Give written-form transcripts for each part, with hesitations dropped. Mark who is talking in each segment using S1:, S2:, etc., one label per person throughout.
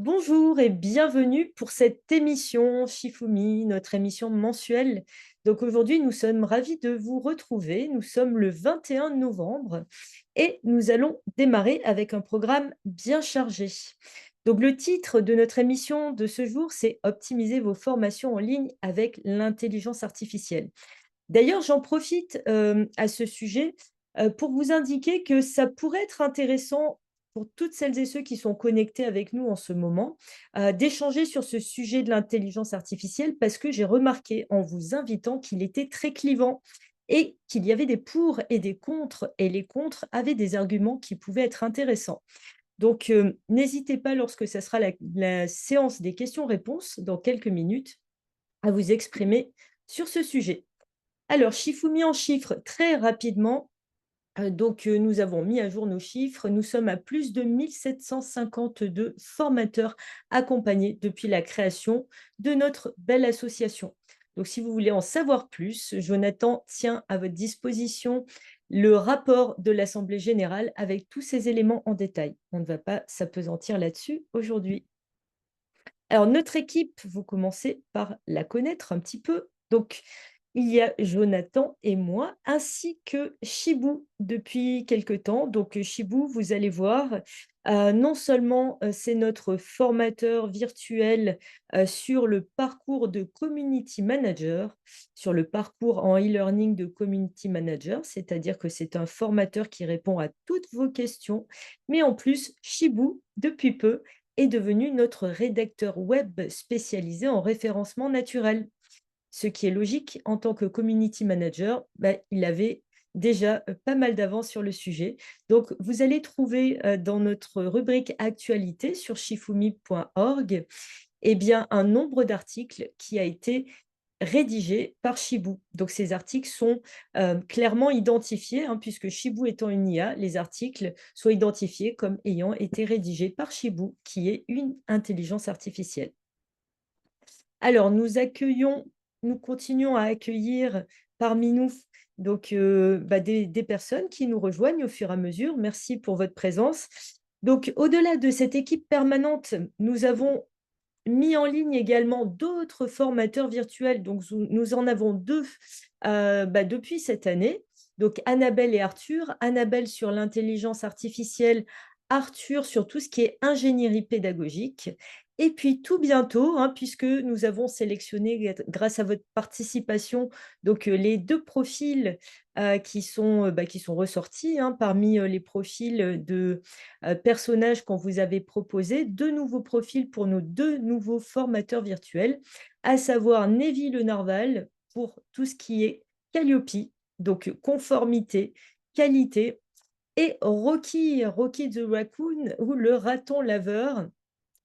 S1: Bonjour et bienvenue pour cette émission Shifumi, notre émission mensuelle. Donc aujourd'hui, nous sommes ravis de vous retrouver. Nous sommes le 21 novembre et nous allons démarrer avec un programme bien chargé. Donc le titre de notre émission de ce jour, c'est Optimiser vos formations en ligne avec l'intelligence artificielle. D'ailleurs, j'en profite, à ce sujet, pour vous indiquer que ça pourrait être intéressant pour toutes celles et ceux qui sont connectés avec nous en ce moment, d'échanger sur ce sujet de l'intelligence artificielle parce que j'ai remarqué en vous invitant qu'il était très clivant et qu'il y avait des pour et des contre et les contre avaient des arguments qui pouvaient être intéressants. Donc, n'hésitez pas lorsque ça sera la séance des questions-réponses dans quelques minutes à vous exprimer sur ce sujet. Alors, Shifumi en chiffres, très rapidement, nous avons mis à jour nos chiffres. Nous sommes à plus de 1752 formateurs accompagnés depuis la création de notre belle association. Donc, si vous voulez en savoir plus, Jonathan tient à votre disposition le rapport de l'Assemblée générale avec tous ces éléments en détail. On ne va pas s'appesantir là-dessus aujourd'hui. Alors, notre équipe, vous commencez par la connaître un petit peu. Donc, il y a Jonathan et moi, ainsi que Chibou depuis quelque temps. Donc, Chibou, vous allez voir, non seulement c'est notre formateur virtuel sur le parcours de Community Manager, sur le parcours en e-learning de Community Manager, c'est-à-dire que c'est un formateur qui répond à toutes vos questions, mais en plus, Chibou, depuis peu, est devenu notre rédacteur web spécialisé en référencement naturel. Ce qui est logique, en tant que community manager, bah, il avait déjà pas mal d'avance sur le sujet. Donc, vous allez trouver dans notre rubrique actualité sur shifumi.org eh bien, un nombre d'articles qui a été rédigé par Shibou. Donc, ces articles sont clairement identifiés, hein, puisque Shibou étant une IA, les articles sont identifiés comme ayant été rédigés par Shibou, qui est une intelligence artificielle. Alors, nous continuons à accueillir parmi nous des personnes qui nous rejoignent au fur et à mesure. Merci pour votre présence. Donc, au-delà de cette équipe permanente, nous avons mis en ligne également d'autres formateurs virtuels. Donc, nous en avons deux depuis cette année. Donc, Annabelle et Arthur. Annabelle sur l'intelligence artificielle, Arthur sur tout ce qui est ingénierie pédagogique. Et puis tout bientôt, hein, puisque nous avons sélectionné grâce à votre participation les deux profils qui sont ressortis, hein, parmi les profils de personnages qu'on vous avait proposés, deux nouveaux profils pour nos deux nouveaux formateurs virtuels, à savoir Neville Le Narval pour tout ce qui est Calliope, donc conformité, qualité, et Rocky the Raccoon ou le raton laveur,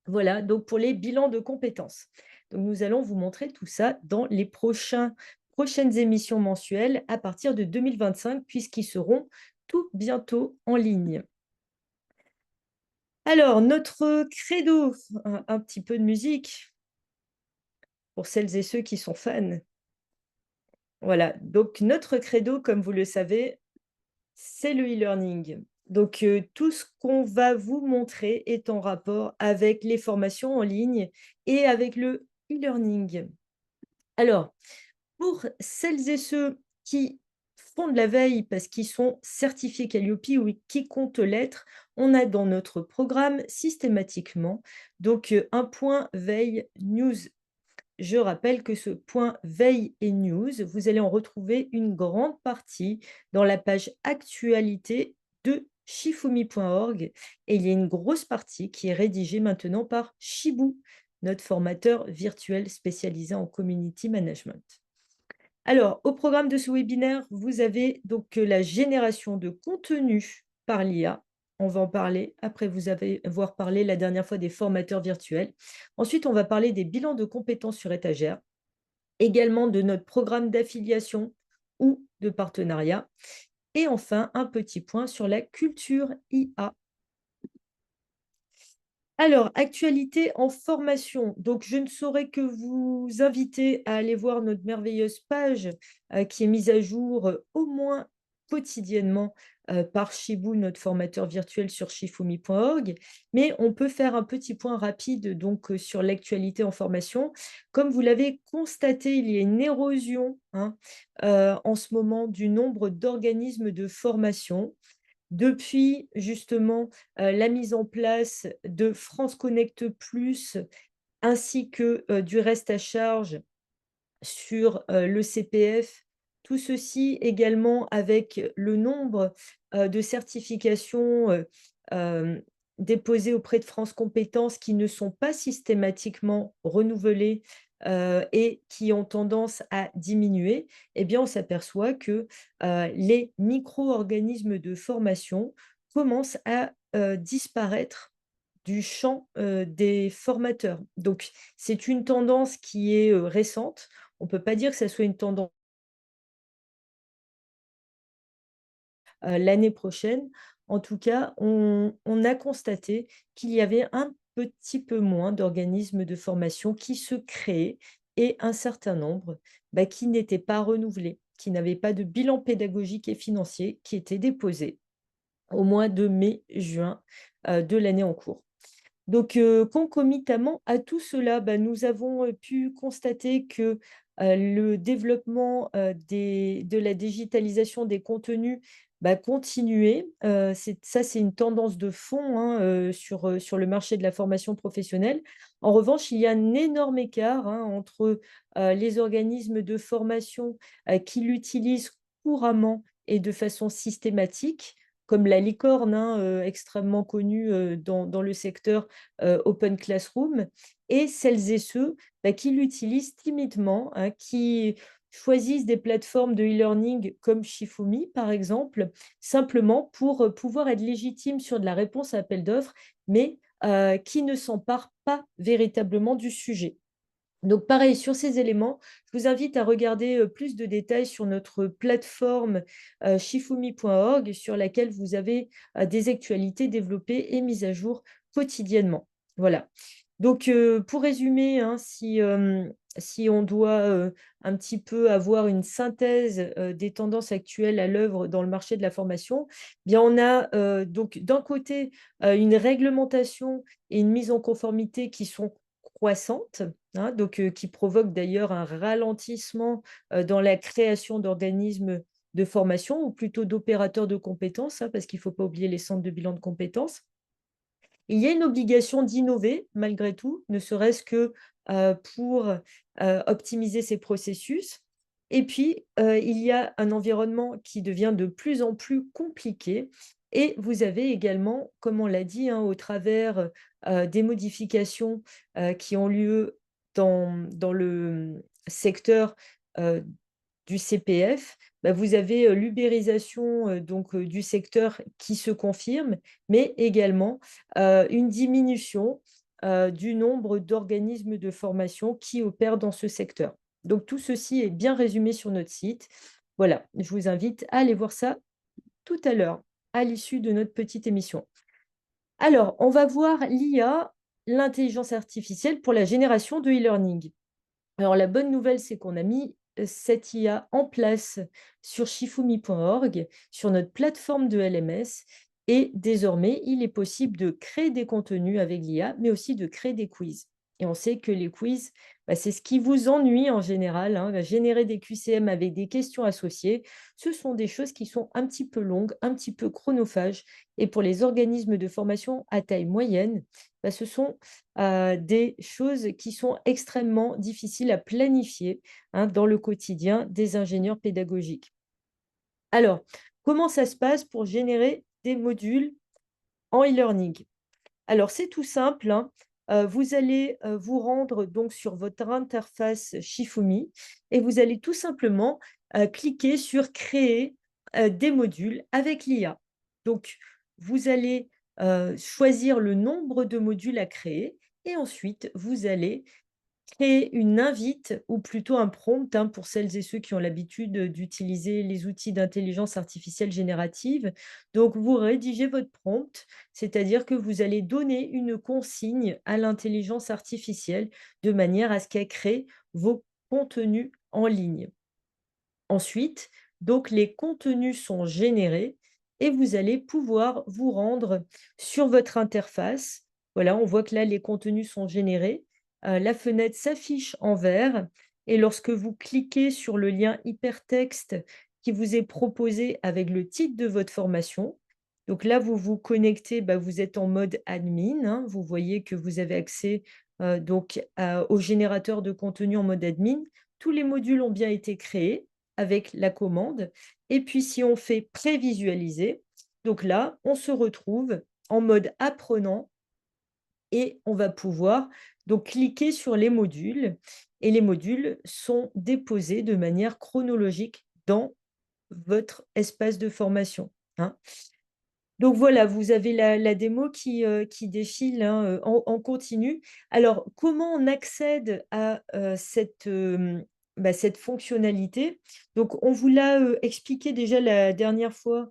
S1: voilà, donc pour les bilans de compétences. Donc nous allons vous montrer tout ça dans les prochaines émissions mensuelles à partir de 2025, puisqu'ils seront tout bientôt en ligne. Alors, notre credo, un petit peu de musique pour celles et ceux qui sont fans. Voilà, donc notre credo, comme vous le savez, c'est le e-learning. Donc, tout ce qu'on va vous montrer est en rapport avec les formations en ligne et avec le e-learning. Alors, pour celles et ceux qui font de la veille parce qu'ils sont certifiés Calliope ou qui comptent l'être, on a dans notre programme systématiquement un point veille news. Je rappelle que ce point veille et news, vous allez en retrouver une grande partie dans la page actualité de shifumi.org et il y a une grosse partie qui est rédigée maintenant par Shibou, notre formateur virtuel spécialisé en community management. Alors, au programme de ce webinaire, vous avez la génération de contenu par l'IA. On va en parler après vous avoir parlé la dernière fois des formateurs virtuels. Ensuite, on va parler des bilans de compétences sur étagère, également de notre programme d'affiliation ou de partenariat. Et enfin, un petit point sur la culture IA. Alors, actualité en formation. Donc, je ne saurais que vous inviter à aller voir notre merveilleuse page qui est mise à jour au moins quotidiennement par Shibou, notre formateur virtuel sur shifumi.org. Mais on peut faire un petit point rapide donc sur l'actualité en formation. Comme vous l'avez constaté, il y a une érosion, hein, en ce moment du nombre d'organismes de formation. Depuis justement, la mise en place de France Connect Plus ainsi que, du reste à charge sur, le CPF. Tout ceci également avec le nombre, de certifications, déposées auprès de France Compétences qui ne sont pas systématiquement renouvelées, et qui ont tendance à diminuer. Eh bien, on s'aperçoit que, les micro-organismes de formation commencent à, disparaître du champ, des formateurs. Donc c'est une tendance qui est, récente. On ne peut pas dire que ça soit une tendance, l'année prochaine. En tout cas, on a constaté qu'il y avait un petit peu moins d'organismes de formation qui se créaient et un certain nombre, bah, qui n'étaient pas renouvelés, qui n'avaient pas de bilan pédagogique et financier qui était déposé au mois de mai-juin, de l'année en cours. Donc, concomitamment à tout cela, bah, nous avons, pu constater que, le développement, de la digitalisation des contenus, bah, continuait. C'est une tendance de fond, hein, sur le marché de la formation professionnelle. En revanche, il y a un énorme écart, hein, entre, les organismes de formation, qui l'utilisent couramment et de façon systématique, comme la licorne, hein, extrêmement connue, dans le secteur, Open Classroom, et celles et ceux, bah, qui l'utilisent timidement, hein, qui choisissent des plateformes de e-learning comme Shifumi, par exemple, simplement pour, pouvoir être légitimes sur de la réponse à appel d'offres, mais qui ne s'emparent pas véritablement du sujet. Donc pareil, sur ces éléments, je vous invite à regarder, plus de détails sur notre plateforme, shifumi.org, sur laquelle vous avez, des actualités développées et mises à jour quotidiennement. Voilà. Donc, pour résumer, hein, si on doit, un petit peu avoir une synthèse, des tendances actuelles à l'œuvre dans le marché de la formation, bien on a, donc d'un côté, une réglementation et une mise en conformité qui sont croissantes, hein, donc qui provoquent d'ailleurs un ralentissement, dans la création d'organismes de formation ou plutôt d'opérateurs de compétences, hein, parce qu'il ne faut pas oublier les centres de bilan de compétences. Il y a une obligation d'innover malgré tout, ne serait-ce que, pour, optimiser ces processus. Et puis, il y a un environnement qui devient de plus en plus compliqué, et vous avez également, comme on l'a dit, hein, au travers, des modifications, qui ont lieu dans le secteur, heu, du CPF, bah, vous avez, l'ubérisation, donc du secteur qui se confirme, mais également, une diminution, du nombre d'organismes de formation qui opèrent dans ce secteur. Donc tout ceci est bien résumé sur notre site. Voilà, je vous invite à aller voir ça tout à l'heure, à l'issue de notre petite émission. Alors, on va voir l'IA, l'intelligence artificielle pour la génération de e-learning. Alors la bonne nouvelle, c'est qu'on a mis, cette IA en place sur shifumi.org, sur notre plateforme de LMS, et désormais, il est possible de créer des contenus avec l'IA, mais aussi de créer des quiz. Et on sait que les quiz, bah, c'est ce qui vous ennuie en général, hein. Générer des QCM avec des questions associées, ce sont des choses qui sont un petit peu longues, un petit peu chronophages, et pour les organismes de formation à taille moyenne, bah, ce sont des choses qui sont extrêmement difficiles à planifier, hein, dans le quotidien des ingénieurs pédagogiques. Alors, comment ça se passe pour générer des modules en e-learning? Alors, c'est tout simple, hein. Vous allez, vous rendre donc sur votre interface Shifumi, et vous allez tout simplement, cliquer sur «Créer, des modules avec l'IA». Donc, vous allez, choisir le nombre de modules à créer, et ensuite vous allez créer une invite, ou plutôt un prompt, hein, pour celles et ceux qui ont l'habitude, d'utiliser les outils d'intelligence artificielle générative. Donc vous rédigez votre prompt, c'est-à-dire que vous allez donner une consigne à l'intelligence artificielle de manière à ce qu'elle crée vos contenus en ligne. Ensuite, donc les contenus sont générés, et vous allez pouvoir vous rendre sur votre interface. Voilà, on voit que là, les contenus sont générés. La fenêtre s'affiche en vert et lorsque vous cliquez sur le lien hypertexte qui vous est proposé avec le titre de votre formation, donc là, vous vous connectez, bah, vous êtes en mode admin, hein. Vous voyez que vous avez accès, au générateur de contenu en mode admin. Tous les modules ont bien été créés avec la commande et puis si on fait prévisualiser, donc là, on se retrouve en mode apprenant et on va pouvoir donc cliquer sur les modules et les modules sont déposés de manière chronologique dans votre espace de formation, hein. Donc voilà, vous avez la démo qui défile, hein, en continu. Alors, comment on accède à, cette fonctionnalité? Donc on vous l'a, expliqué déjà la dernière fois,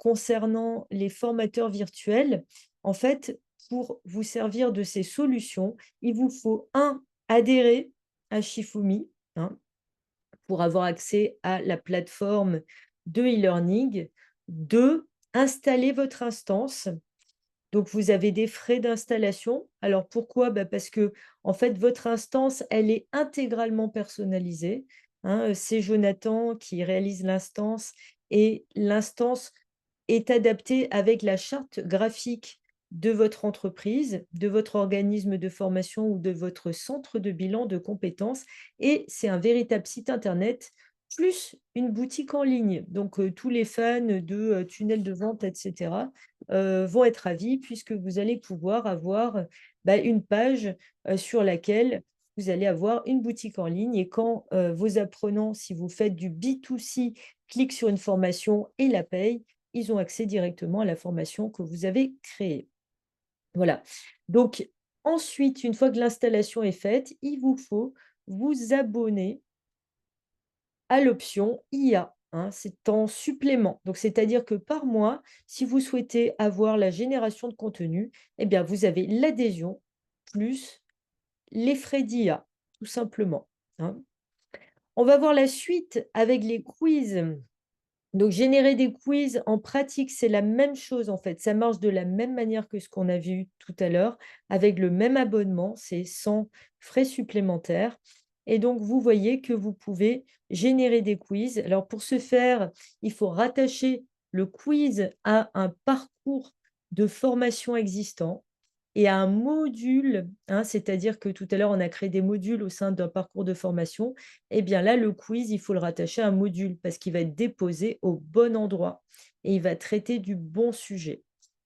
S1: concernant les formateurs virtuels. En fait, pour vous servir de ces solutions, il vous faut un adhérer à Shifumi, hein, pour avoir accès à la plateforme de e-learning. 2, installer votre instance. Donc vous avez des frais d'installation. Alors pourquoi? Bah, parce que en fait, votre instance, elle est intégralement personnalisée, hein, c'est Jonathan qui réalise l'instance et l'instance est adaptée avec la charte graphique de votre entreprise, de votre organisme de formation ou de votre centre de bilan de compétences et c'est un véritable site internet plus une boutique en ligne. Donc tous les fans de, tunnels de vente et cetera, vont être ravis puisque vous allez pouvoir avoir, bah, une page, sur laquelle vous allez avoir une boutique en ligne et quand, vos apprenants, si vous faites du B2C, cliquent sur une formation et la payent, ils ont accès directement à la formation que vous avez créée. Voilà. Donc ensuite, une fois que l'installation est faite, il vous faut vous abonner à l'option IA, hein, c'est en supplément. Donc c'est-à-dire que par mois, si vous souhaitez avoir la génération de contenu, eh bien vous avez l'adhésion plus les frais d'IA, tout simplement, hein. On va voir la suite avec les quiz. Donc générer des quiz en pratique, c'est la même chose en fait. Ça marche de la même manière que ce qu'on a vu tout à l'heure, avec le même abonnement, c'est sans frais supplémentaires. Et donc vous voyez que vous pouvez générer des quiz. Alors pour ce faire, il faut rattacher le quiz à un parcours de formation existant et à un module, hein, c'est-à-dire que tout à l'heure, on a créé des modules au sein d'un parcours de formation. Eh bien là, le quiz, il faut le rattacher à un module parce qu'il va être déposé au bon endroit et il va traiter du bon sujet.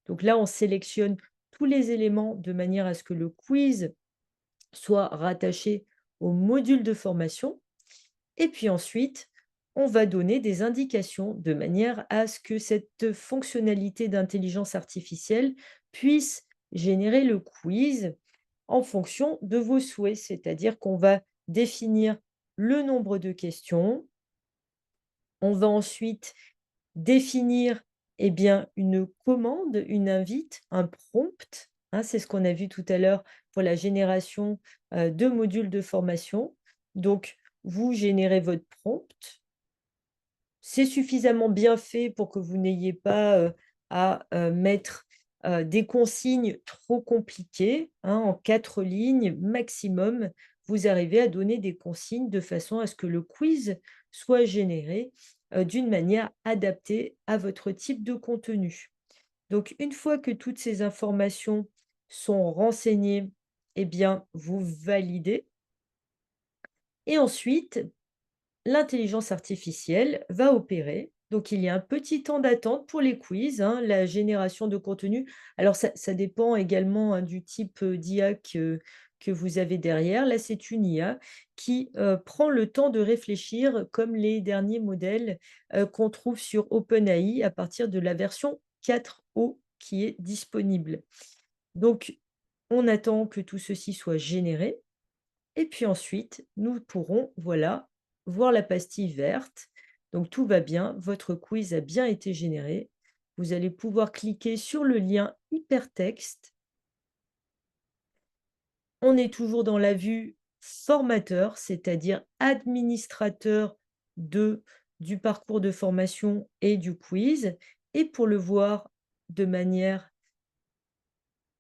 S1: Donc là, on sélectionne tous les éléments de manière à ce que le quiz soit rattaché au module de formation. Et puis ensuite, on va donner des indications de manière à ce que cette fonctionnalité d'intelligence artificielle puisse générer le quiz en fonction de vos souhaits. C'est-à-dire qu'on va définir le nombre de questions. On va ensuite définir eh bien, une commande, une invite, un prompt, hein, c'est ce qu'on a vu tout à l'heure pour la génération de modules de formation. Donc, vous générez votre prompt. C'est suffisamment bien fait pour que vous n'ayez pas à mettre des consignes trop compliquées, hein, en 4 lignes maximum. Vous arrivez à donner des consignes de façon à ce que le quiz soit généré d'une manière adaptée à votre type de contenu. Donc, une fois que toutes ces informations sont renseignées, eh bien, vous validez. Et ensuite, l'intelligence artificielle va opérer. Donc, il y a un petit temps d'attente pour les quiz, hein, la génération de contenu. Alors, ça dépend également hein, du type d'IA que vous avez derrière. Là, c'est une IA qui prend le temps de réfléchir comme les derniers modèles qu'on trouve sur OpenAI à partir de la version 4O qui est disponible. Donc, on attend que tout ceci soit généré. Et puis ensuite, nous pourrons, voilà, voir la pastille verte. Donc tout va bien, votre quiz a bien été généré. Vous allez pouvoir cliquer sur le lien hypertexte. On est toujours dans la vue formateur, c'est-à-dire administrateur de, du parcours de formation et du quiz. et pour le voir de manière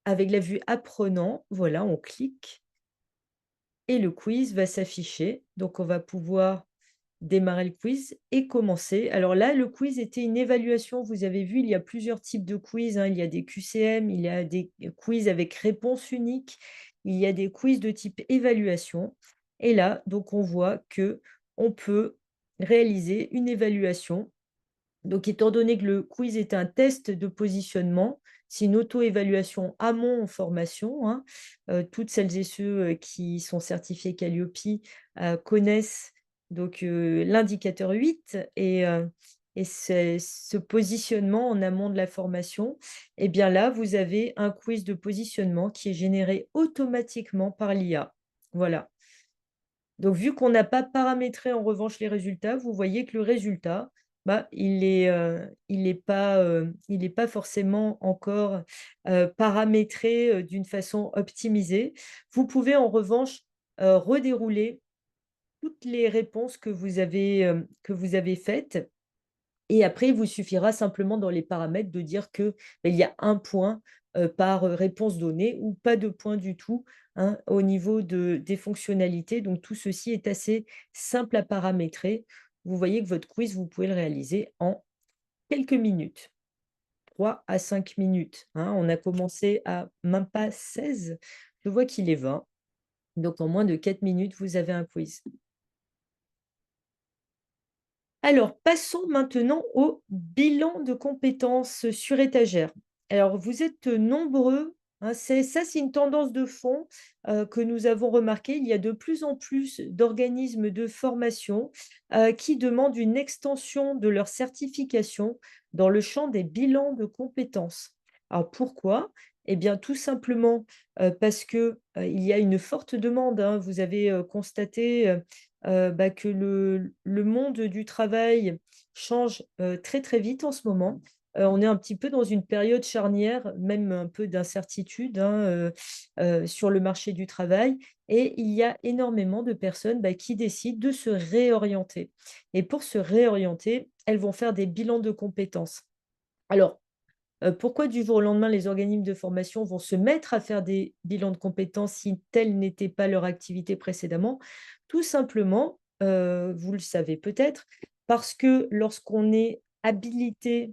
S1: avec la vue apprenant, voilà, on clique et le quiz va s'afficher. Donc on va pouvoir démarrer le quiz et commencer. Alors là, le quiz était une évaluation. Vous avez vu, il y a plusieurs types de quiz, hein. Il y a des QCM, il y a des quiz avec réponse unique, il y a des quiz de type évaluation. Et là, donc on voit que on peut réaliser une évaluation. Donc, étant donné que le quiz est un test de positionnement, c'est une auto-évaluation amont en formation, hein. Toutes celles et ceux, qui sont certifiés Qualiopi, connaissent donc, l'indicateur 8 et ce positionnement en amont de la formation. Et bien là, vous avez un quiz de positionnement qui est généré automatiquement par l'IA. Voilà. Donc vu qu'on n'a pas paramétré en revanche les résultats, vous voyez que le résultat, bah, il est pas forcément encore, paramétré, d'une façon optimisée. Vous pouvez en revanche, redérouler toutes les réponses que vous avez faites et après, il vous suffira simplement dans les paramètres de dire que, il y a un point, par, réponse donnée ou pas de point du tout, hein, au niveau des fonctionnalités. Donc tout ceci est assez simple à paramétrer. Vous voyez que votre quiz, vous pouvez le réaliser en quelques minutes, 3 à 5 minutes, hein. On a commencé à même pas 16. Je vois qu'il est 20. Donc en moins de 4 minutes, vous avez un quiz. Alors, passons maintenant au bilan de compétences sur étagère. Alors, vous êtes nombreux, hein, c'est une tendance de fond que nous avons remarqué. Il y a de plus en plus d'organismes de formation qui demandent une extension de leur certification dans le champ des bilans de compétences. Alors, pourquoi? Eh bien, tout simplement parce que il y a une forte demande, hein. Vous avez constaté bah, que le monde du travail change, très, très vite en ce moment. On est un petit peu dans une période charnière, même un peu d'incertitude, hein, sur le marché du travail et il y a énormément de personnes, bah, qui décident de se réorienter et pour se réorienter, elles vont faire des bilans de compétences. Alors, pourquoi du jour au lendemain les organismes de formation vont se mettre à faire des bilans de compétences si telle n'était pas leur activité précédemment? Tout simplement, vous le savez peut-être, parce que lorsqu'on est habilité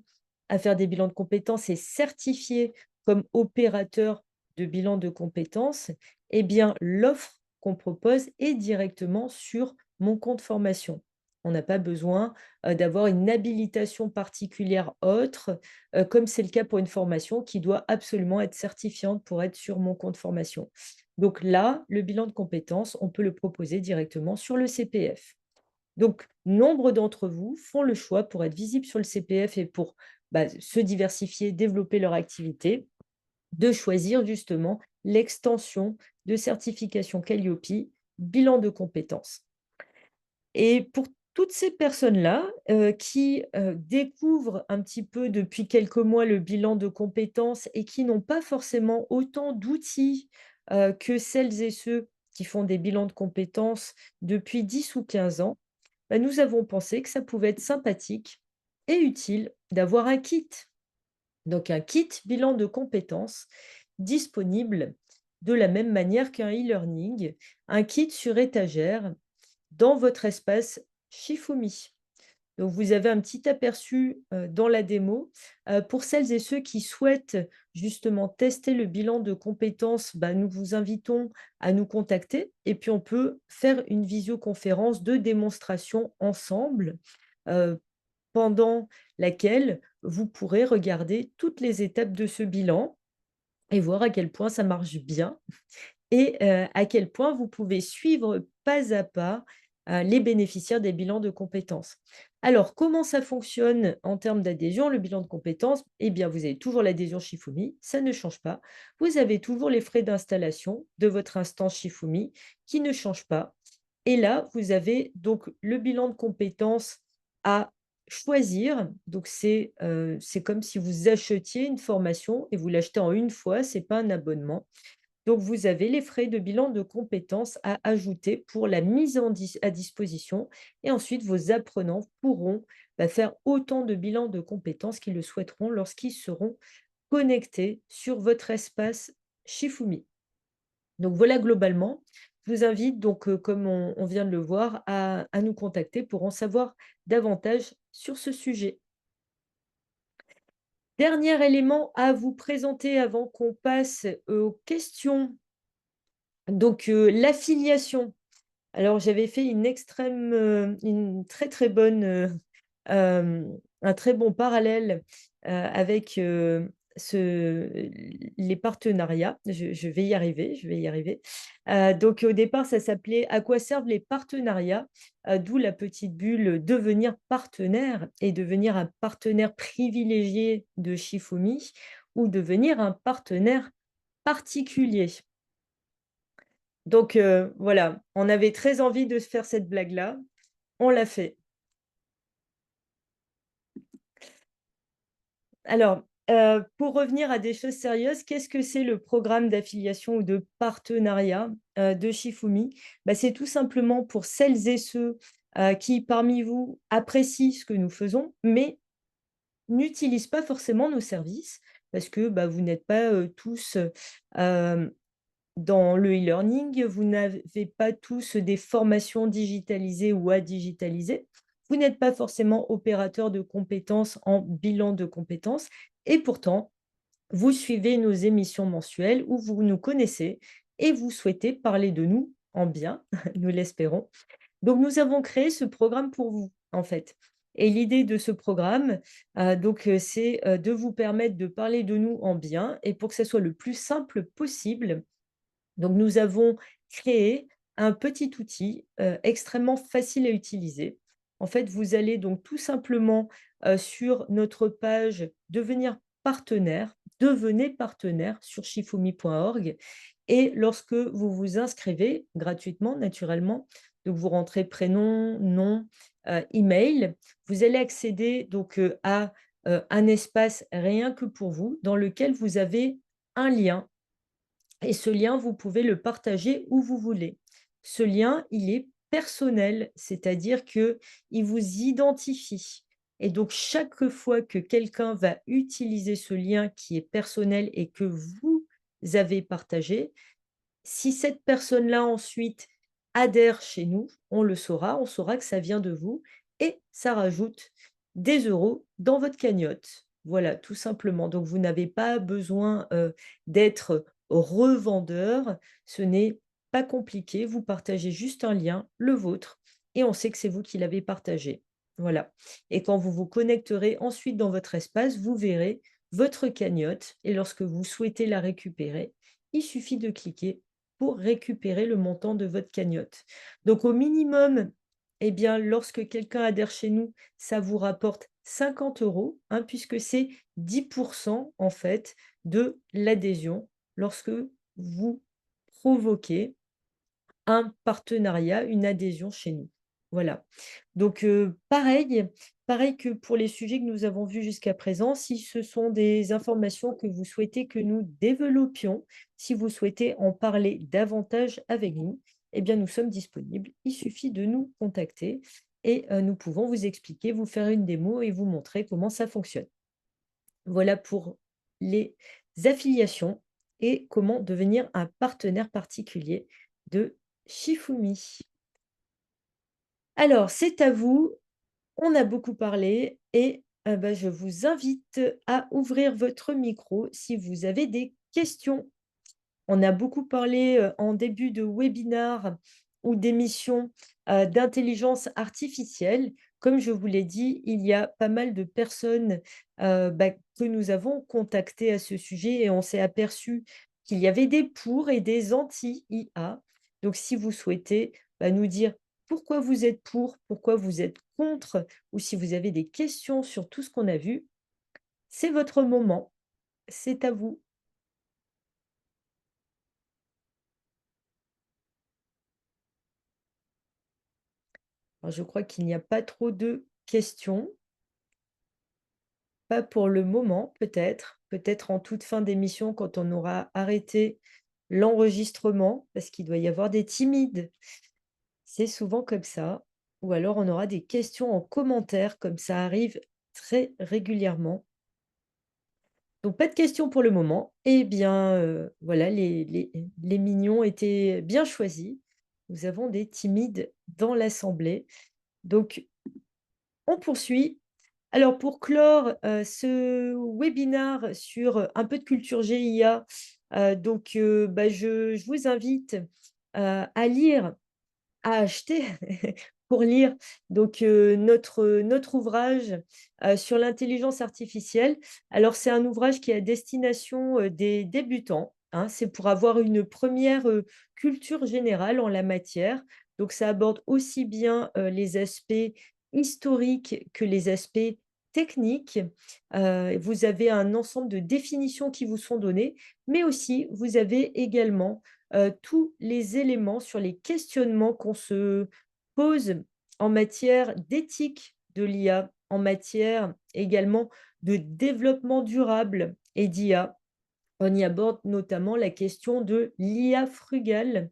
S1: à faire des bilans de compétences et certifié comme opérateur de bilan de compétences, eh bien l'offre qu'on propose est directement sur mon compte formation. On n'a pas besoin, d'avoir une habilitation particulière autre, comme c'est le cas pour une formation qui doit absolument être certifiante pour être sur mon compte formation. Donc là, le bilan de compétences, on peut le proposer directement sur le CPF. Donc, nombre d'entre vous font le choix pour être visibles sur le CPF et pour bah, se diversifier, développer leur activité, de choisir justement l'extension de certification Calliope, bilan de compétences. Et pour toutes ces personnes-là, qui, découvrent un petit peu depuis quelques mois le bilan de compétences et qui n'ont pas forcément autant d'outils, que celles et ceux qui font des bilans de compétences depuis 10 ou 15 ans, bah, nous avons pensé que ça pouvait être sympathique et utile d'avoir un kit. Donc un kit bilan de compétences disponible de la même manière qu'un e-learning, un kit sur étagère dans votre espace Shifumi. Donc vous avez un petit aperçu, dans la démo. Pour celles et ceux qui souhaitent justement tester le bilan de compétences, bah, nous vous invitons à nous contacter et puis on peut faire une visioconférence de démonstration ensemble, heu, pendant laquelle vous pourrez regarder toutes les étapes de ce bilan et voir à quel point ça marche bien et à quel point vous pouvez suivre pas à pas, les bénéficiaires des bilans de compétences. Alors, comment ça fonctionne en termes d'adhésion, le bilan de compétences? Eh bien, vous avez toujours l'adhésion Shifumi, ça ne change pas. Vous avez toujours les frais d'installation de votre instance Shifumi qui ne changent pas et là, vous avez donc le bilan de compétences à choisir. Donc c'est comme si vous achetiez une formation et vous l'achetez en une fois, c'est pas un abonnement. Donc, vous avez les frais de bilan de compétences à ajouter pour la mise à disposition. Et ensuite, vos apprenants pourront faire autant de bilans de compétences qu'ils le souhaiteront lorsqu'ils seront connectés sur votre espace Shifumi. Donc voilà globalement. Je vous invite donc, comme on vient de le voir, à nous contacter pour en savoir davantage sur ce sujet. Dernier élément à vous présenter avant qu'on passe aux questions. Donc, l'affiliation. Alors j'avais fait une très, très bonne, un très bon parallèle, avec, ce les partenariats. Je vais y arriver, je vais y arriver. Donc au départ, ça s'appelait «À quoi servent les partenariats?» D'où la petite bulle, devenir partenaire et devenir un partenaire privilégié de Shifumi ou devenir un partenaire particulier. Donc voilà, on avait très envie de se faire cette blague-là, on l'a fait. Alors, pour revenir à des choses sérieuses, qu'est-ce que c'est le programme d'affiliation ou de partenariat, de Shifumi? Bah, c'est tout simplement pour celles et ceux, qui parmi vous apprécient ce que nous faisons, mais n'utilisent pas forcément nos services parce que, bah, vous n'êtes pas, tous, dans le e-learning, vous n'avez pas tous des formations digitalisées ou à digitaliser. Vous n'êtes pas forcément opérateur de compétences en bilan de compétences et pourtant, vous suivez nos émissions mensuelles où vous nous connaissez et vous souhaitez parler de nous en bien, nous l'espérons. Donc nous avons créé ce programme pour vous, en fait. Et l'idée de ce programme, c'est, de vous permettre de parler de nous en bien et pour que ça soit le plus simple possible, donc nous avons créé un petit outil, extrêmement facile à utiliser. En fait, vous allez donc tout simplement, sur notre page «Devenir partenaire», devenez partenaire sur shifumi.org et lorsque vous vous inscrivez gratuitement naturellement, donc vous rentrez prénom, nom, email, vous allez accéder donc, à, un espace rien que pour vous dans lequel vous avez un lien et ce lien, vous pouvez le partager où vous voulez. Ce lien, il est personnel, c'est-à-dire que il vous identifie. Et donc, chaque fois que quelqu'un va utiliser ce lien qui est personnel et que vous avez partagé, si cette personne-là ensuite adhère chez nous, on saura que ça vient de vous et ça rajoute des euros dans votre cagnotte. Voilà, tout simplement. Donc vous n'avez pas besoin, d'être revendeur, ce n'est pas compliqué, vous partagez juste un lien, le vôtre et on sait que c'est vous qui l'avez partagé. Voilà et quand vous vous connecterez ensuite dans votre espace, vous verrez votre cagnotte et lorsque vous souhaitez la récupérer, il suffit de cliquer pour récupérer le montant de votre cagnotte. Donc au minimum, eh bien, lorsque quelqu'un adhère chez nous, ça vous rapporte 50 €, hein, puisque c'est 10 en fait de l'adhésion lorsque vous provoquez un partenariat, une adhésion chez nous. Voilà. Donc, pareil que pour les sujets que nous avons vus jusqu'à présent, si ce sont des informations que vous souhaitez que nous développions, si vous souhaitez en parler davantage avec nous, eh bien, nous sommes disponibles. Il suffit de nous contacter et nous pouvons vous expliquer, vous faire une démo et vous montrer comment ça fonctionne. Voilà pour les affiliations et comment devenir un partenaire particulier de Shifumi. Alors, c'est à vous, on a beaucoup parlé et je vous invite à ouvrir votre micro si vous avez des questions. On a beaucoup parlé, en début de webinar ou d'émission, d'intelligence artificielle. Comme je vous l'ai dit, il y a pas mal de personnes, que nous avons contactées à ce sujet et on s'est aperçu qu'il y avait des pour et des anti-IA. Donc si vous souhaitez, nous dire pourquoi vous êtes pour, pourquoi vous êtes contre ou si vous avez des questions sur tout ce qu'on a vu, c'est votre moment, c'est à vous. Alors, je crois qu'il n'y a pas trop de questions, pas pour le moment peut-être. Peut-être en toute fin d'émission quand on aura arrêté l'enregistrement, parce qu'il doit y avoir des timides. C'est souvent comme ça. Ou alors on aura des questions en commentaire, comme ça arrive très régulièrement. Donc pas de questions pour le moment. Eh bien, voilà, les mignons étaient bien choisis. Nous avons des timides dans l'assemblée. Donc on poursuit. Alors pour clore, ce webinaire sur, un peu de culture GIA, bah, je vous invite, à lire, à acheter pour lire notre ouvrage, sur l'intelligence artificielle. Alors c'est un ouvrage qui est à destination, des débutants, hein. C'est pour avoir une première re culture générale en la matière. Donc ça aborde aussi bien, les aspects historiques que les aspects techniques. Vous avez un ensemble de définitions qui vous sont données, mais aussi vous avez également, tous les éléments sur les questionnements qu'on se pose en matière d'éthique de l'IA, en matière également de développement durable et d'IA. On y aborde notamment la question de l'IA frugale.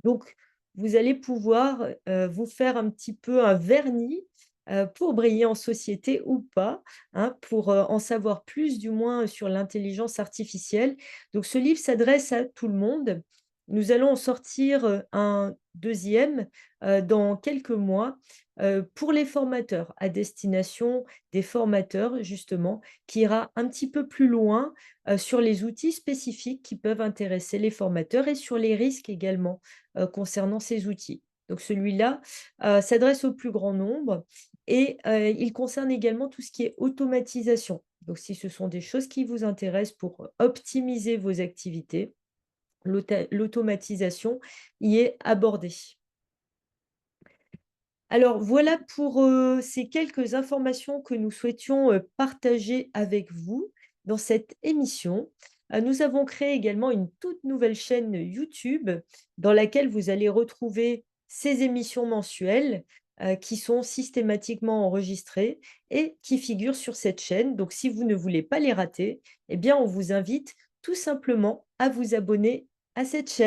S1: Donc, vous allez pouvoir, vous faire un petit peu un vernis, pour briller en société ou pas, hein, pour, en savoir plus du moins sur l'intelligence artificielle. Donc ce livre s'adresse à tout le monde. Nous allons en sortir, un deuxième dans quelques mois, pour les formateurs, à destination des formateurs justement, qui ira un petit peu plus loin, sur les outils spécifiques qui peuvent intéresser les formateurs et sur les risques également concernant ces outils. Donc celui-là, s'adresse au plus grand nombre et il concerne également tout ce qui est automatisation. Donc si ce sont des choses qui vous intéressent pour optimiser vos activités, l'automatisation y est abordée. Alors voilà pour, ces quelques informations que nous souhaitions, partager avec vous dans cette émission. Nous avons créé également une toute nouvelle chaîne YouTube dans laquelle vous allez retrouver ces émissions mensuelles, qui sont systématiquement enregistrées et qui figurent sur cette chaîne. Donc si vous ne voulez pas les rater, eh bien on vous invite tout simplement à vous abonner à cette chaîne.